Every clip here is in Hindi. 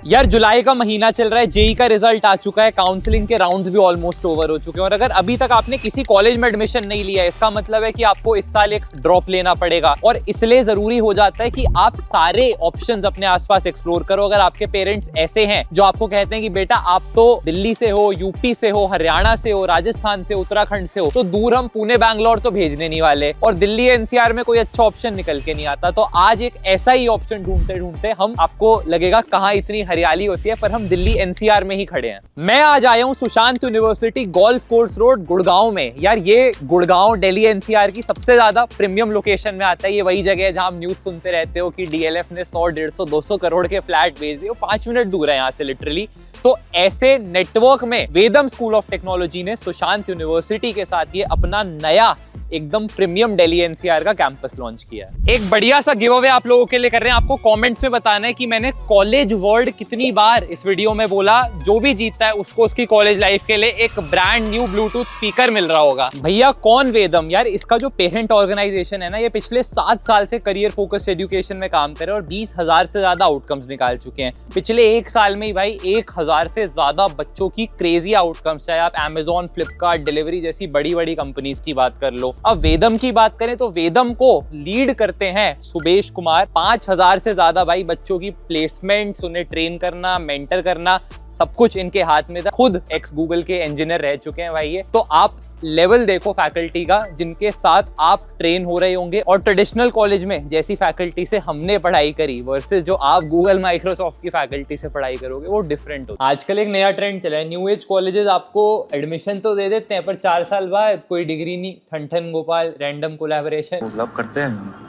यार जुलाई का महीना चल रहा है, जेई का रिजल्ट आ चुका है, काउंसलिंग के राउंड्स भी ऑलमोस्ट ओवर हो चुके हैं और अगर अभी तक आपने किसी कॉलेज में एडमिशन नहीं लिया है, इसका मतलब है कि आपको इस साल एक ड्रॉप लेना पड़ेगा और इसलिए जरूरी हो जाता है कि आप सारे ऑप्शंस अपने आसपास एक्सप्लोर करो। अगर आपके पेरेंट्स ऐसे हैं जो आपको कहते हैं कि बेटा आप तो दिल्ली से हो, यूपी से हो, हरियाणा से हो, राजस्थान से, उत्तराखंड से हो, तो दूर हम पुणे बैंगलोर तो भेजने नहीं वाले और दिल्ली एनसीआर में कोई अच्छा ऑप्शन निकल के नहीं आता, तो आज एक ऐसा ही ऑप्शन ढूंढते ढूंढते हम आपको लगेगा कहाँ इतनी हरियाली होती है, पर हम दिल्ली एनसीआर में ही खड़े हैं। मैं आज आया हूँ Sushant university, golf course road, Gurgaon में। यार ये गुड़गांव दिल्ली एनसीआर की सबसे ज्यादा प्रीमियम लोकेशन में आता है। ये वही जगह है जहां हम न्यूज सुनते रहते हो कि डीएलएफ ने 100, 150, 200 करोड़ के फ्लैट बेच दिए। 5 मिनट दूर है यहाँ से लिटरली। तो ऐसे नेटवर्क में वेदम स्कूल ऑफ टेक्नोलॉजी ने सुशांत यूनिवर्सिटी के साथ ये अपना नया एकदम प्रीमियम दिल्ली एनसीआर का कैंपस लॉन्च किया है। एक बढ़िया सा गिव अवे आप लोगों के लिए कर रहे हैं। आपको कमेंट्स में बताना है कि मैंने कॉलेज वर्ड कितनी बार इस वीडियो में बोला। जो भी जीतता है उसको उसकी कॉलेज लाइफ के लिए एक ब्रांड न्यू ब्लूटूथ स्पीकर मिल रहा होगा। भैया कौन वेदम? यार इसका जो पेरेंट ऑर्गेनाइजेशन है ना, ये पिछले 7 साल से करियर फोकस्ड एजुकेशन में काम कर रहे हैं और 20,000 से ज्यादा आउटकम्स निकाल चुके हैं। पिछले 1 साल में ही भाई 1,000 से ज्यादा बच्चों की क्रेजी आउटकम्स, चाहे आप अमेजॉन, फ्लिपकार्ट, डिलीवरी जैसी बड़ी बड़ी कंपनीज की बात कर लो। अब वेदम की बात करें तो वेदम को लीड करते हैं सुबेश कुमार। 5,000 से ज्यादा भाई बच्चों की प्लेसमेंट्स, उन्हें ट्रेन करना, मेंटर करना, सब कुछ इनके हाथ में था। खुद एक्स गूगल के इंजीनियर रह चुके हैं भाई ये। तो आप लेवल देखो फैकल्टी का जिनके साथ आप ट्रेन हो रहे होंगे और ट्रेडिशनल कॉलेज में जैसी फैकल्टी से हमने पढ़ाई करी वर्सेस जो आप गूगल माइक्रोसॉफ्ट की फैकल्टी से पढ़ाई करोगे वो डिफरेंट हो। आजकल एक नया ट्रेंड चला है, न्यू एज कॉलेजेस आपको एडमिशन तो दे देते हैं पर 4 साल बाद कोई डिग्री नहीं। ठन गोपाल, रैंडम कोलैबोरेशन लव करते हैं।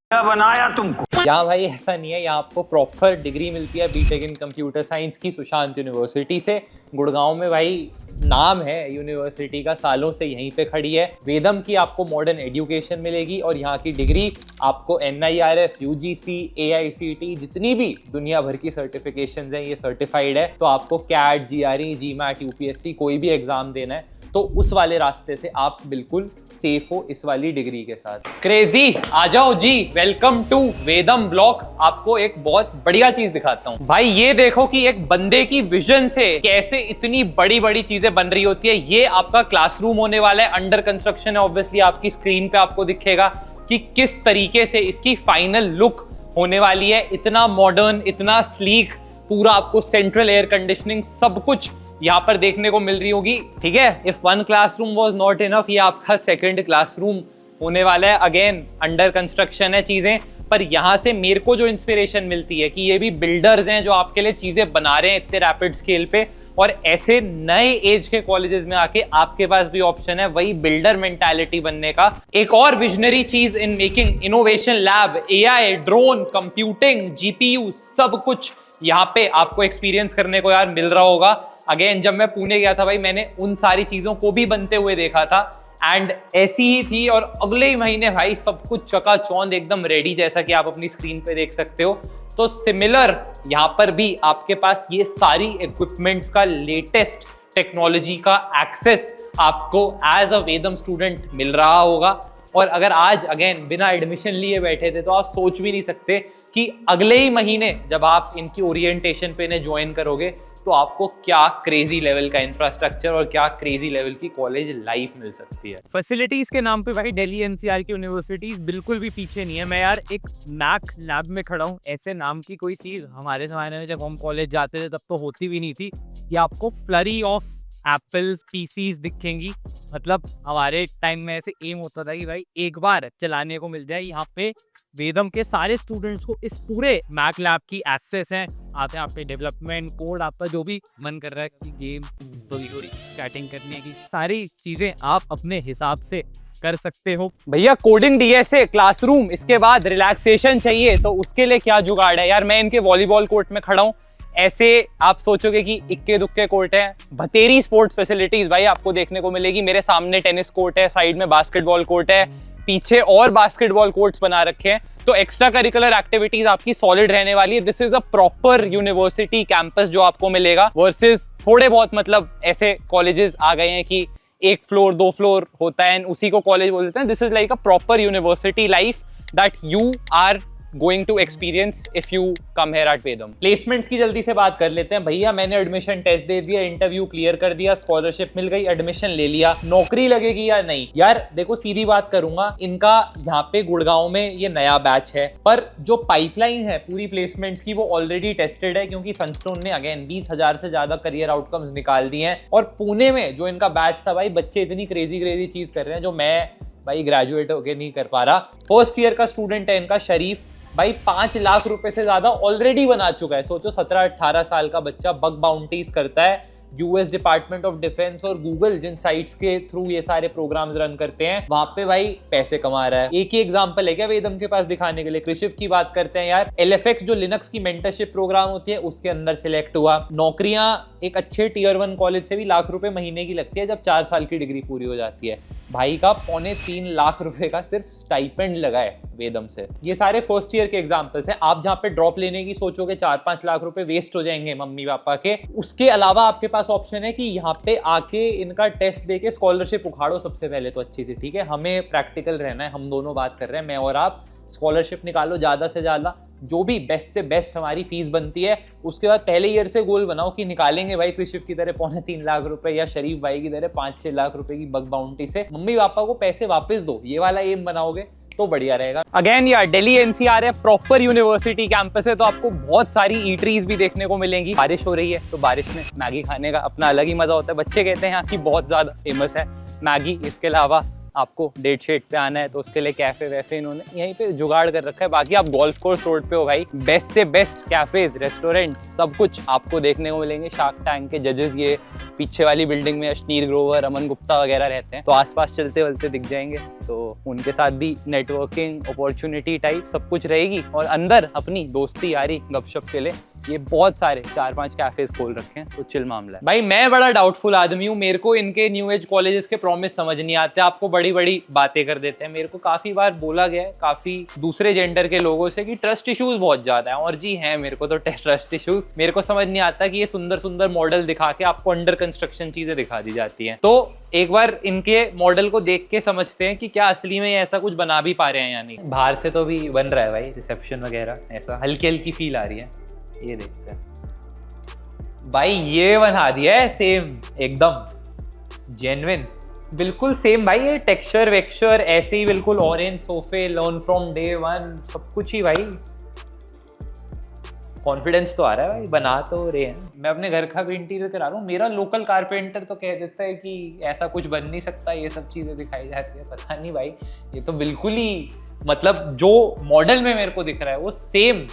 क्या बनाया तुमको? यहाँ भाई ऐसा नहीं है, यहाँ आपको प्रॉपर डिग्री मिलती है बीटेक इन कंप्यूटर साइंस की सुशांत यूनिवर्सिटी से। गुड़गांव में भाई नाम है यूनिवर्सिटी का, सालों से यहीं पे खड़ी है। वेदम की आपको मॉडर्न एजुकेशन मिलेगी और यहाँ की डिग्री आपको NIRF, UGC, AICTE जितनी भी दुनिया भर की सर्टिफिकेशंस हैं ये सर्टिफाइड है। तो आपको CAT, GRE, GMAT, UPSC कोई भी एग्जाम देना है तो उस वाले रास्ते से आप बिल्कुल सेफ हो इस वाली डिग्री के साथ। क्रेजी आ जाओ जी, वेलकम टू वेदम ब्लॉक। आपको एक बहुत बढ़िया चीज दिखाता हूँ भाई। ये देखो कि एक बंदे की विजन से कैसे इतनी बड़ी बड़ी चीजें बन रही होती है। ये आपका क्लासरूम होने वाला है, अंडर कंस्ट्रक्शन है। ऑब्वियसली आपकी स्क्रीन पे आपको दिखेगा कि किस तरीके से इसकी फाइनल लुक होने वाली है। इतना मॉडर्न, इतना स्लीक, पूरा आपको सेंट्रल एयर कंडीशनिंग सब कुछ यहाँ पर देखने को मिल रही होगी। ठीक है, if one classroom was not enough, ये आपका सेकंड क्लासरूम होने वाला है। अगेन अंडर कंस्ट्रक्शन है चीजें, पर यहाँ से मेरे को जो इंस्पिरेशन मिलती है कि ये भी बिल्डर्स हैं जो आपके लिए चीजें बना रहे हैं इतने रैपिड स्केल पे। और ऐसे नए एज के कॉलेजेस में आके आपके पास भी ऑप्शन है वही बिल्डर मेंटालिटी बनने का। एक और विजनरी चीज in making, innovation lab, AI, drone, computing, GPU, सब कुछ यहाँ पे आपको एक्सपीरियंस करने को यार मिल रहा होगा। अगेन जब मैं पुणे गया था भाई, मैंने उन सारी चीजों को भी बनते हुए देखा था एंड ऐसी ही थी। और अगले ही महीने भाई सब कुछ चकाचौंध एकदम रेडी, जैसा कि आप अपनी स्क्रीन पे देख सकते हो। तो सिमिलर यहाँ पर भी आपके पास ये सारी इक्विपमेंट्स का लेटेस्ट टेक्नोलॉजी का एक्सेस आपको एज अ वेदम स्टूडेंट मिल रहा होगा। और अगर आज अगेन बिना एडमिशन लिए बैठे थे तो आप सोच भी नहीं सकते कि अगले ही महीने जब आप इनकी ओरिएंटेशन पे इन्हें ज्वाइन करोगे तो आपको क्या क्रेजी लेवल का इंफ्रास्ट्रक्चर और क्या क्रेजी लेवल की कॉलेज लाइफ मिल सकती है। फैसिलिटीज के नाम पे भाई दिल्ली एनसीआर की यूनिवर्सिटीज बिल्कुल भी पीछे नहीं है। मैं यार एक मैक लैब में खड़ा हूँ। ऐसे नाम की कोई चीज हमारे जमाने में जब हम कॉलेज जाते थे तब तो होती भी नहीं थी। ये आपको फ्लरी ऑफ एप्पल्स, PCs दिखेंगी। मतलब हमारे टाइम में ऐसे एम होता था कि भाई एक बार चलाने को मिल जाए। यहाँ पे वेदम के सारे स्टूडेंट्स को इस पूरे मैक लैब की एक्सेस है। आते हैं आप पे डेवलपमेंट, कोड, आपका जो भी मन कर रहा है कि गेम, थोड़ी चैटिंग करने की सारी चीजें आप अपने हिसाब से कर सकते हो। भैया कोडिंग DSA, क्लासरूम, इसके बाद रिलैक्सेशन चाहिए तो उसके लिए क्या जुगाड़ है यार। मैं इनके वॉलीबॉल कोर्ट में खड़ा हूँ। ऐसे आप सोचोगे कि इक्के दुक्के कोर्ट है, बतेरी स्पोर्ट्स फैसिलिटीज भाई आपको देखने को मिलेगी। मेरे सामने टेनिस कोर्ट है, साइड में बास्केटबॉल कोर्ट है, पीछे और बास्केटबॉल कोर्ट्स बना रखे हैं। तो एक्स्ट्रा करिकुलर एक्टिविटीज आपकी सॉलिड रहने वाली है। This is a proper university campus जो आपको मिलेगा वर्सेस थोड़े बहुत मतलब ऐसे कॉलेजेस आ गए हैं कि 1 फ्लोर 2 फ्लोर होता है उसी को कॉलेज बोल देते हैं। This is like a proper university life that you are going to experience if you come here at Vedam. Placements की जल्दी से बात कर लेते हैं। भैया मैंने एडमिशन टेस्ट दे दिया, इंटरव्यू क्लियर कर दिया, स्कॉलरशिप मिल गई, एडमिशन ले लिया, नौकरी लगेगी या नहीं? यार देखो सीधी बात करूंगा, इनका यहाँ पे गुड़गांव में ये नया बैच है, पर जो पाइपलाइन है पूरी प्लेसमेंट्स की वो ऑलरेडी टेस्टेड है, क्योंकि सनस्टोन ने अगेन 20,000 से ज्यादा करियर आउटकम्स निकाल दिए हैं। और पुणे में जो इनका बैच था भाई, बच्चे इतनी क्रेजी चीज कर रहे हैं जो मैं भाई ग्रेजुएट होके नहीं कर पा रहा। फर्स्ट ईयर का स्टूडेंट है इनका शरीफ भाई, 5 लाख रुपए से ज्यादा ऑलरेडी बना चुका है। सोचो 17-18 साल का बच्चा बग बाउंटीज करता है, यूएस डिपार्टमेंट ऑफ डिफेंस और गूगल जिन साइट्स के थ्रू ये सारे प्रोग्राम्स रन करते हैं वहां पे भाई पैसे कमा रहा है। एक ही एग्जांपल है क्या वेदम के पास दिखाने के लिए? कृषिव की बात करते हैं यार, LFX जो लिनक्स की मेंटरशिप प्रोग्राम होती है उसके अंदर सिलेक्ट हुआ। नौकरियां एक अच्छे टियर 1 कॉलेज से भी लाख रुपए महीने की लगती है जब 4 साल की डिग्री पूरी हो जाती है। भाई का 2.25 लाख रुपए का सिर्फ स्टाइपेंड लगा है वेदम से। ये सारे फर्स्ट ईयर के एग्जांपल्स हैं। आप जहां पे ड्रॉप लेने की सोचोगे 4-5 लाख रुपए वेस्ट हो जाएंगे मम्मी पापा के, उसके अलावा आपके पास ऑप्शन है कि यहाँ पे आके इनका टेस्ट देके स्कॉलरशिप उखाड़ो सबसे पहले तो अच्छी से, ठीक है? हमें प्रैक्टिकल रहना है, हम दोनों बात कर रहे हैं, मैं और आप। स्कॉलरशिप निकालो ज्यादा से ज्यादा, जो भी बेस्ट से बेस्ट हमारी फीस बनती है। उसके बाद पहले ईयर से गोल बनाओ कि निकालेंगे भाई कृषिव की तरह 2.25 लाख रुपए या शरीफ भाई की तरह 5-6 लाख रुपए की बग बाउंटी से मम्मी पापा को पैसे वापस दो। ये वाला एम बनाओगे तो बढ़िया रहेगा। अगेन यार दिल्ली NCR है, प्रॉपर यूनिवर्सिटी कैंपस है, तो आपको बहुत सारी ईटरीज भी देखने को मिलेंगी। बारिश हो रही है तो बारिश में मैगी खाने का अपना अलग ही मजा होता है। बच्चे कहते हैं यहाँ की बहुत ज्यादा फेमस है मैगी। इसके अलावा आपको डेट शेट पे आना है तो उसके लिए कैफे वैफे इन्होंने यहीं पे जुगाड़ कर रखा है। बाकी आप गोल्फ कोर्स रोड पे हो भाई, बेस्ट से बेस्ट कैफेज, रेस्टोरेंट, सब कुछ आपको देखने को मिलेंगे। शार्क टैंक के जजेस ये पीछे वाली बिल्डिंग में अश्नीर ग्रोवर, अमन गुप्ता वगैरह रहते हैं, तो आसपास चलते वलते दिख जाएंगे, तो उनके साथ भी नेटवर्किंग अपॉर्चुनिटी टाइप सब कुछ रहेगी। और अंदर अपनी दोस्ती यारी गपशप के लिए ये बहुत सारे 4-5 कैफेज खोल रखे हैं, तो चिल मामला है। भाई मैं बड़ा डाउटफुल आदमी हूँ, मेरे को इनके न्यू एज कॉलेजेस के प्रॉमिस समझ नहीं आते, आपको बड़ी बड़ी बातें कर देते हैं। मेरे को काफी बार बोला गया है काफी दूसरे जेंडर के लोगों से कि ट्रस्ट इश्यूज बहुत ज्यादा है, और जी है, मेरे को तो ट्रस्ट इश्यूज। मेरे को समझ नहीं आता कि ये सुंदर सुंदर मॉडल दिखा के आपको अंडर कंस्ट्रक्शन चीजें दिखा दी जाती हैं। तो एक बार इनके मॉडल को देख के समझते हैं कि क्या असली में ऐसा कुछ बना भी पा रहे हैं या नहीं। बाहर से तो भी बन रहा है भाई, रिसेप्शन वगैरह ऐसा हल्की हल्की फील आ रही है। ये देखते हैं भाई, ये बना दिया है सेम, एकदम जेन्युइन, बिल्कुल सेम भाई। ये टेक्सचर वेक्सचर ऐसे ही बिल्कुल, ऑरेंज सोफे, लर्न फ्रॉम डे 1, सब कुछ ही भाई। कॉन्फिडेंस तो आ रहा है भाई, बना तो रहे हैं। मैं अपने घर का भी इंटीरियर करा रहा हूँ, मेरा लोकल कारपेंटर तो कह देता है कि ऐसा कुछ बन नहीं सकता, ये सब चीजें दिखाई जाती है। पता नहीं भाई, ये तो बिल्कुल ही मतलब जो मॉडल में मेरे को दिख रहा है वो सेम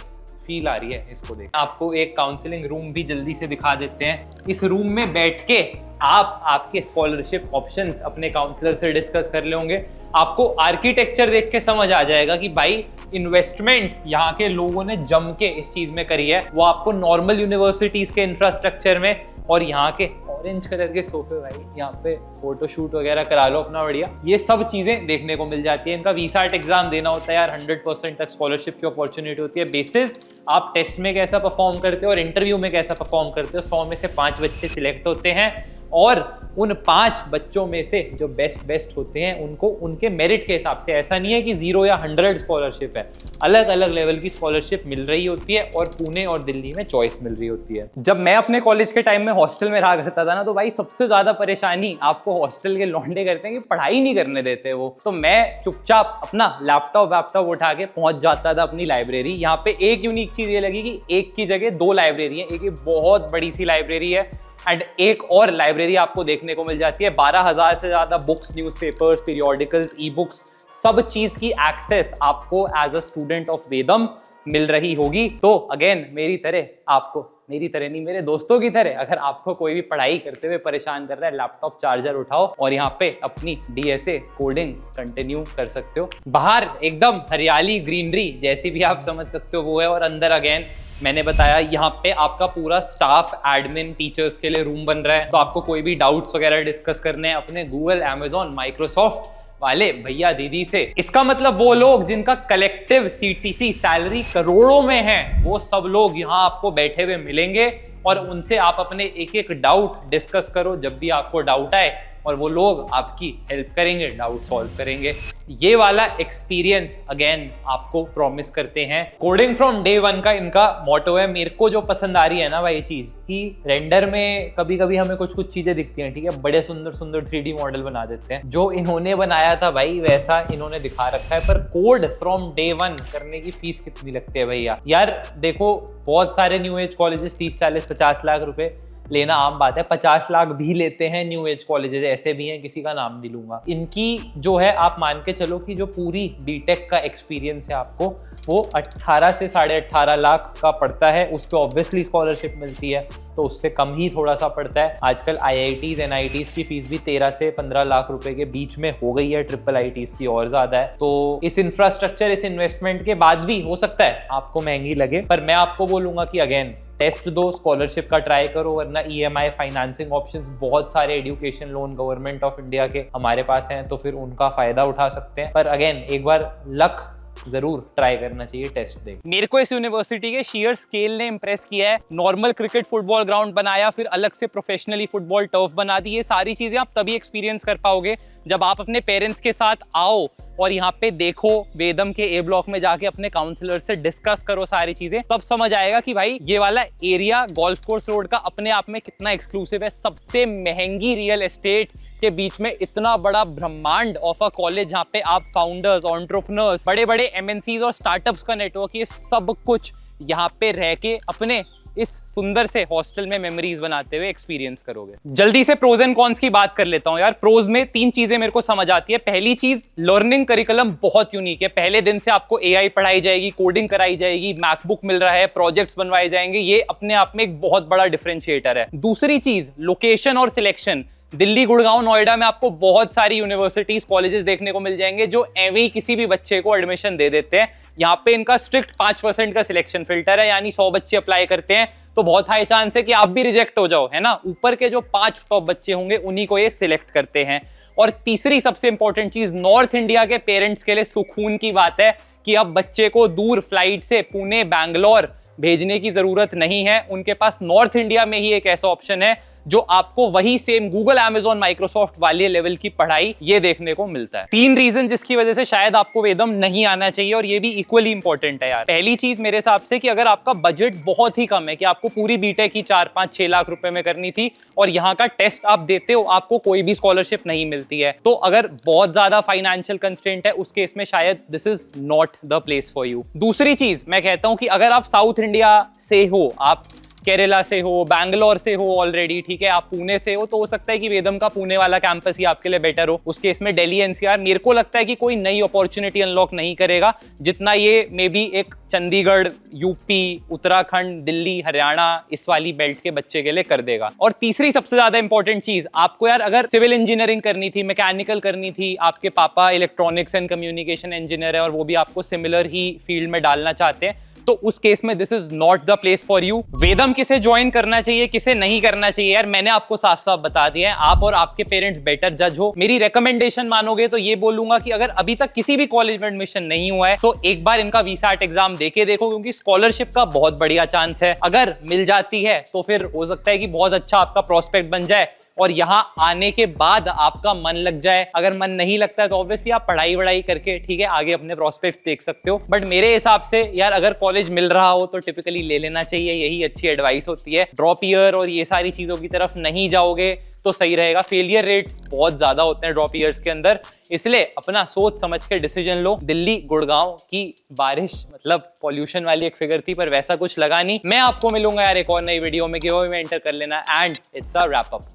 फील आ रही है इसको देख। आपको एक काउंसलिंग रूम भी जल्दी से दिखा देते हैं। इस रूम में बैठ के आप आपके स्कॉलरशिप ऑप्शंस अपने काउंसलर से डिस्कस कर ले होंगे। आपको आर्किटेक्चर देख के समझ आ जाएगा कि भाई इन्वेस्टमेंट यहाँ के लोगों ने जम के इस चीज में करी है। वो आपको नॉर्मल यूनिवर्सिटीज के इंफ्रास्ट्रक्चर में, और यहाँ के ऑरेंज कलर के सोफे भाई, यहाँ पे फोटोशूट वगैरह करा लो अपना बढ़िया, ये सब चीजें देखने को मिल जाती है। इनका VSAT एग्जाम देना होता है यार, 100% तक स्कॉलरशिप की अपॉर्चुनिटी होती है। बेसिस आप टेस्ट में कैसा परफॉर्म करते हो और इंटरव्यू में कैसा परफॉर्म करते हो, 100 में से 5 बच्चे सिलेक्ट होते हैं, और उन 5 बच्चों में से जो बेस्ट होते हैं उनको उनके मेरिट के हिसाब से, ऐसा नहीं है कि 0 या 100 स्कॉलरशिप है, अलग अलग लेवल की स्कॉलरशिप मिल रही होती है, और पुणे और दिल्ली में चॉइस मिल रही होती है। जब मैं अपने कॉलेज के टाइम में हॉस्टल में रहा करता था ना, तो भाई सबसे ज्यादा परेशानी आपको हॉस्टल के लौंडे करते हैं कि पढ़ाई नहीं करने देते वो। तो मैं चुपचाप अपना लैपटॉप उठा के पहुंच जाता था अपनी लाइब्रेरी। यहाँ पे एक यूनिक चीज ये लगी कि एक की जगह 2 लाइब्रेरी है, एक बहुत बड़ी सी लाइब्रेरी है, एंड एक और लाइब्रेरी आपको देखने को मिल जाती है। 12,000 से ज्यादा books, newspapers, periodicals, e books, सब चीज की एक्सेस आपको एज अ स्टूडेंट ऑफ वेदम मिल रही होगी। तो अगेन मेरी तरह आपको, मेरी तरह नहीं, मेरे दोस्तों की तरह, अगर आपको कोई भी पढ़ाई करते हुए परेशान कर रहा है, लैपटॉप चार्जर उठाओ और यहाँ पे अपनी DSA कोडिंग कंटिन्यू कर सकते हो। बाहर एकदम हरियाली, ग्रीनरी जैसी भी आप समझ सकते हो वो है, और अंदर अगेन मैंने बताया यहाँ पे आपका पूरा स्टाफ, एडमिन, टीचर्स के लिए रूम बन रहा है। तो आपको कोई भी डाउट्स वगैरह डिस्कस करने हैं अपने गूगल, अमेजॉन, माइक्रोसॉफ्ट वाले भैया दीदी से। इसका मतलब वो लोग जिनका कलेक्टिव CTC सैलरी करोड़ों में है, वो सब लोग यहाँ आपको बैठे हुए मिलेंगे, और उनसे आप अपने एक एक डाउट डिस्कस करो। जब भी आपको डाउट आए और वो लोग आपकी हेल्प करेंगे, डाउट सॉल्व करेंगे। ये वाला एक्सपीरियंस अगेन आपको प्रॉमिस करते हैं। कोडिंग फ्रॉम डे वन का इनका मोटो है। मेरे को जो पसंद आ रही है ना भाई चीज कि रेंडर में कभी कभी हमें कुछ चीजें दिखती हैं, ठीक है, बड़े सुंदर सुंदर 3D मॉडल बना देते हैं। जो इन्होंने बनाया था भाई वैसा इन्होंने दिखा रखा है, पर कोड फ्रॉम डे वन करने की फीस कितनी लगती है भैया? यार देखो, बहुत सारे न्यू एज कॉलेजेस 30, 40, 50 लाख रुपए लेना आम बात है। 50 लाख भी लेते हैं न्यू एज कॉलेजेस, ऐसे भी हैं, किसी का नाम नहीं लूंगा। इनकी जो है आप मान के चलो कि जो पूरी बीटेक का एक्सपीरियंस है आपको वो 18 से 18.5 लाख का पड़ता है। उस पर ऑब्वियसली स्कॉलरशिप मिलती है तो उससे कम ही थोड़ा सा पड़ता है। आजकल IITs NITs की फीस भी 13 से 15 लाख रुपए के बीच में हो गई है, ट्रिपल IITs की और ज्यादा है। तो इस इंफ्रास्ट्रक्चर, इस इन्वेस्टमेंट के बाद भी हो सकता है आपको महंगी लगे, पर मैं आपको बोलूंगा कि अगेन टेस्ट दो, स्कॉलरशिप का ट्राई करो, वरना EMI फाइनेंसिंग ऑप्शंस बहुत सारे education loan government of India के हमारे पास हैं, तो फिर उनका फायदा उठा सकते हैं। पर अगेन एक बार लक जरूर ट्राई करना चाहिए, टेस्ट देख। मेरे को इस यूनिवर्सिटी के शेयर स्केल ने इंप्रेस किया है। नॉर्मल क्रिकेट फुटबॉल ग्राउंड बनाया, फिर अलग से प्रोफेशनली फुटबॉल टर्फ बना दी। ये सारी चीजें आप तभी एक्सपीरियंस कर पाओगे जब आप अपने पेरेंट्स के साथ आओ और यहाँ पे देखो, वेदम के A ब्लॉक में जाके अपने काउंसलर से डिस्कस करो सारी चीजें, तब समझ आएगा कि भाई ये वाला एरिया गोल्फ कोर्स रोड का अपने आप में कितना एक्सक्लूसिव है। सबसे महंगी रियल एस्टेट के बीच में इतना बड़ा ब्रह्मांड ऑफ अ कॉलेज जहाँ पे आप फाउंडर्स, एंटरप्रेन्योर्स, बड़े बड़े MNCs और स्टार्टअप्स का नेटवर्क, ये सब कुछ यहाँ पे रह के अपने इस सुंदर से हॉस्टल में मेमोरीज बनाते हुए एक्सपीरियंस करोगे। जल्दी से प्रोज एंड कॉन्स की बात कर लेता हूं यार। प्रोज में 3 चीजें मेरे को समझ आती है। पहली चीज, लर्निंग करिकुलम बहुत यूनिक है। पहले दिन से आपको AI पढ़ाई जाएगी, कोडिंग कराई जाएगी, मैकबुक मिल रहा है, प्रोजेक्ट्स बनवाए जाएंगे। ये अपने आप में एक बहुत बड़ा डिफरेंशिएटर है। दूसरी चीज, लोकेशन और सिलेक्शन। दिल्ली, गुड़गांव, नोएडा में आपको बहुत सारी यूनिवर्सिटीज, कॉलेजेस देखने को मिल जाएंगे जो एवं ही किसी भी बच्चे को एडमिशन दे देते हैं। यहाँ पे इनका स्ट्रिक्ट 5% का सिलेक्शन फिल्टर है, यानी 100 बच्चे अप्लाई करते हैं तो बहुत हाई चांस है कि आप भी रिजेक्ट हो जाओ, है ना। ऊपर के जो 5 टॉप बच्चे होंगे उन्हीं को ये सिलेक्ट करते हैं। और तीसरी सबसे इंपॉर्टेंट चीज, नॉर्थ इंडिया के पेरेंट्स के लिए सुकून की बात है कि अब बच्चे को दूर फ्लाइट से पुणे, बैंगलोर भेजने की जरूरत नहीं है। उनके पास नॉर्थ इंडिया में ही एक ऐसा ऑप्शन है जो आपको वही सेम गूगल, Amazon, माइक्रोसॉफ्ट वाले लेवल की पढ़ाई ये देखने को मिलता है। 3 रीजन जिसकी वजह से शायद आपको वेदम नहीं आना चाहिए, और ये भी इक्वली इंपॉर्टेंट है यार। पहली चीज मेरे हिसाब से कि अगर आपका बजट बहुत ही कम है, कि आपको पूरी बीटेक ही 4, 5, 6 लाख रुपए में करनी थी और यहाँ का टेस्ट आप देते हो, आपको कोई भी स्कॉलरशिप नहीं मिलती है, तो अगर बहुत ज्यादा फाइनेंशियल कंस्ट्रेंट है उस केस में शायद this is not the place for you. दूसरी चीज मैं कहता हूं कि अगर आप साउथ इंडिया से हो, आप केरला से हो, बैंगलोर से हो ऑलरेडी, ठीक है, आप पुणे से हो, तो हो सकता है कि वेदम का पुणे वाला कैंपस ही आपके लिए बेटर हो। उस केस में दिल्ली NCR मेरे को लगता है कि कोई नई अपॉर्चुनिटी अनलॉक नहीं करेगा जितना ये मे बी एक चंडीगढ़, यूपी, उत्तराखंड, दिल्ली, हरियाणा, इस वाली बेल्ट के बच्चे के लिए कर देगा। और तीसरी सबसे ज्यादा इंपॉर्टेंट चीज, आपको यार अगर सिविल इंजीनियरिंग करनी थी, मैकेनिकल करनी थी, आपके पापा इलेक्ट्रॉनिक्स एंड कम्युनिकेशन इंजीनियर है और वो भी आपको सिमिलर ही फील्ड में डालना चाहते हैं, तो उस केस में this is not the place for you. वेदम किसे ज्वाइन करना चाहिए, किसे नहीं करना चाहिए, यार मैंने आपको साफ साफ बता दिया है। आप और आपके पेरेंट्स बेटर जज हो। मेरी रिकमेंडेशन मानोगे तो ये बोलूंगा कि अगर अभी तक किसी भी कॉलेज में एडमिशन नहीं हुआ है तो एक बार इनका VSAT एग्जाम देके देखो, क्योंकि स्कॉलरशिप का बहुत बढ़िया चांस है। अगर मिल जाती है तो फिर हो सकता है कि बहुत अच्छा आपका प्रोस्पेक्ट बन जाए और यहाँ आने के बाद आपका मन लग जाए। अगर मन नहीं लगता है तो ऑब्वियसली आप पढ़ाई वढ़ाई करके, ठीक है, आगे अपने प्रोस्पेक्ट्स देख सकते हो। बट मेरे हिसाब से यार अगर कॉलेज मिल रहा हो तो टिपिकली ले लेना चाहिए, यही अच्छी एडवाइस होती है। ड्रॉप ईयर और ये सारी चीजों की तरफ नहीं जाओगे तो सही रहेगा। फेलियर रेट्स बहुत ज्यादा होते हैं ड्रॉप ईयर्स के अंदर, इसलिए अपना सोच समझ के डिसीजन लो। दिल्ली, गुड़गांव की बारिश मतलब पॉल्यूशन वाली एक फिगर थी, पर वैसा कुछ लगा नहीं। मैं आपको मिलूंगा यार एक और नई वीडियो में, गिव अवे में एंटर कर लेना। And it's a wrap up.